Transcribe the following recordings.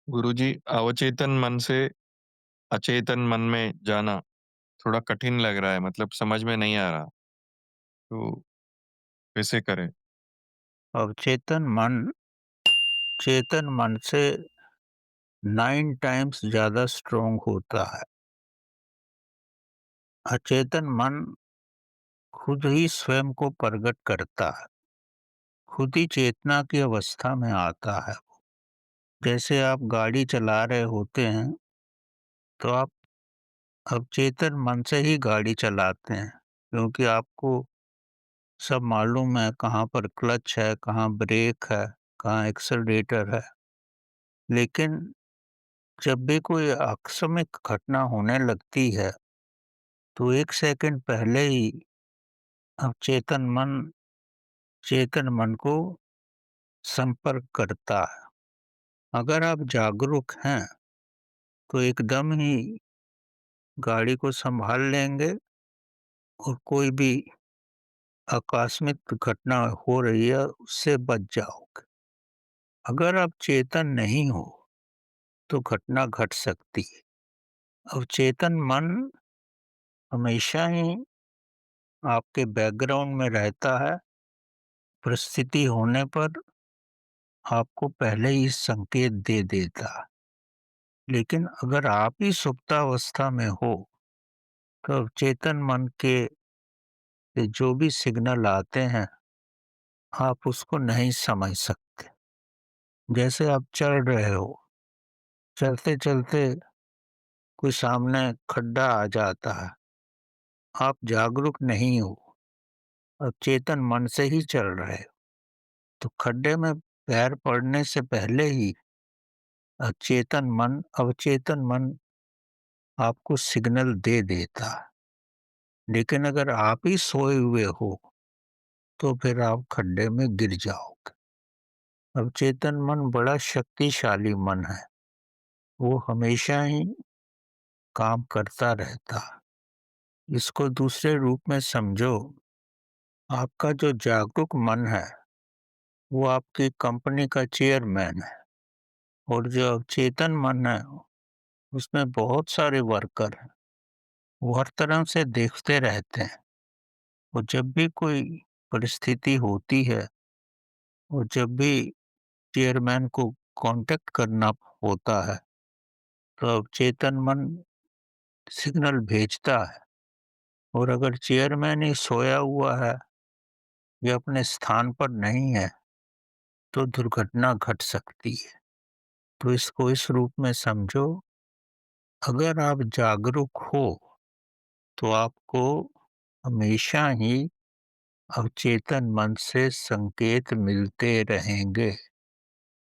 गुरुजी, अवचेतन मन से अचेतन मन में जाना थोड़ा कठिन लग रहा है, मतलब समझ में नहीं आ रहा। तो कैसे करें? अवचेतन मन चेतन मन से 9 टाइम्स ज़्यादा स्ट्रॉन्ग होता है। अचेतन मन खुद ही स्वयं को प्रकट करता है, खुद ही चेतना की अवस्था में आता है। जैसे आप गाड़ी चला रहे होते हैं, तो आप अवचेतन मन से ही गाड़ी चलाते हैं, क्योंकि आपको सब मालूम है कहाँ पर क्लच है, कहाँ ब्रेक है, कहाँ एक्सेलरेटर है। लेकिन जब भी कोई आकस्मिक घटना होने लगती है, तो 1 सेकंड पहले ही अवचेतन मन चेतन मन को संपर्क करता है। अगर आप जागरूक हैं, तो एकदम ही गाड़ी को सँभाल लेंगे और कोई भी आकस्मिक घटना हो रही है, उससे बच जाओगे। अगर आप चेतन नहीं हो, तो घटना घट सकती है। अवचेतन मन हमेशा ही आपके बैकग्राउंड में रहता है, परिस्थिति होने पर आपको पहले ही संकेत दे देता है। लेकिन अगर आप ही सुप्तावस्था में हो, तो अवचेतन मन के से जो भी सिग्नल आते हैं, आप उसको नहीं समझ सकते। जैसे आप चल रहे हो, चलते-चलते कोई सामने खड्डा आ जाता है, आप जागरूक नहीं हो, अवचेतन मन से ही चल रहे हो, तो खड्डे में पैर पड़ने से पहले ही अवचेतन मन आपको सिग्नल दे देता है। लेकिन अगर आप ही सोए हुए हो, तो फिर आप खड्डे में गिर जाओगे। अवचेतन मन बड़ा शक्तिशाली मन है, वो हमेशा ही काम करता रहता है। इसको दूसरे रूप में समझो, आपका जो जागरूक मन है, वो आपकी कंपनी का चेयरमैन है और जो अवचेतन मन है, उसमें बहुत सारे वर्कर हैं। वो हर तरह से देखते रहते हैं और जब भी कोई परिस्थिति होती है और जब भी चेयरमैन को कांटेक्ट करना होता है, तो अवचेतन मन सिग्नल भेजता है और अगर चेयरमैन ही सोया हुआ है या अपने स्थान पर नहीं है, तो दुर्घटना घट सकती है। तो इसको इस रूप में समझो, अगर आप जागरूक हो, तो आपको हमेशा ही अवचेतन मन से संकेत मिलते रहेंगे।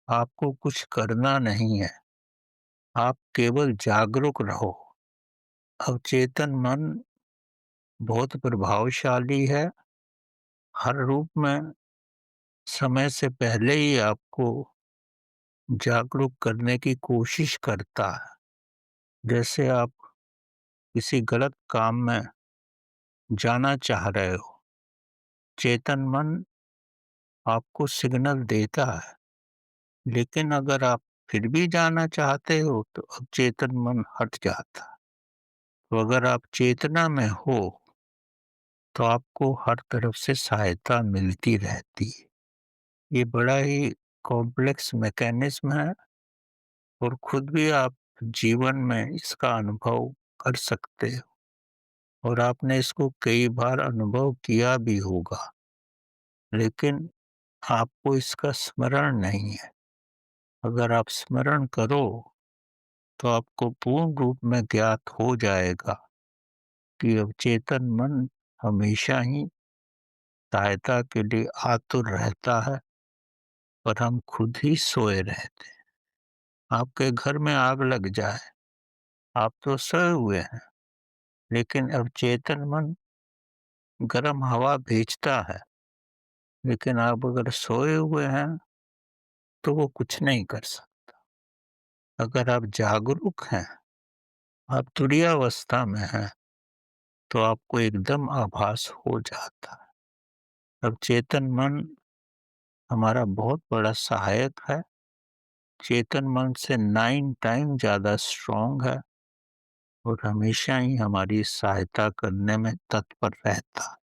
आपको कुछ करना नहीं है, आप केवल जागरूक रहो। अवचेतन मन बहुत प्रभावशाली है, हर रूप में समय से पहले ही आपको जागरूक करने की कोशिश करता है। जैसे आप किसी गलत काम में जाना चाह रहे हो, चेतन मन आपको सिग्नल देता है, लेकिन अगर आप फिर भी जाना चाहते हो, तो अवचेतन मन हट जाता है। तो अगर आप चेतना में हो, तो आपको हर तरफ से सहायता मिलती रहती है। ये बड़ा ही कॉम्प्लेक्स मैकेनिज़्म है और खुद भी आप जीवन में इसका अनुभव कर सकते हो और आपने इसको कई बार अनुभव किया भी होगा, लेकिन आपको इसका स्मरण नहीं है। अगर आप स्मरण करो, तो आपको पूर्ण रूप में ज्ञात हो जाएगा कि अवचेतन मन हमेशा ही सहायता के लिए आतुर रहता है और हम खुद ही सोए रहते हैं। आपके घर में आग लग जाए, आप तो सोए हुए हैं, लेकिन अवचेतन मन गर्म हवा भेजता है, लेकिन आप अगर सोए हुए हैं, तो वो कुछ नहीं कर सकता। अगर आप जागरूक हैं, आप तुरीयावस्था में हैं, तो आपको एकदम आभास हो जाता है। अवचेतन मन हमारा बहुत बड़ा सहायक है चेतन मन से 9 टाइम ज़्यादा स्ट्रॉन्ग है और हमेशा ही हमारी सहायता करने में तत्पर रहता है।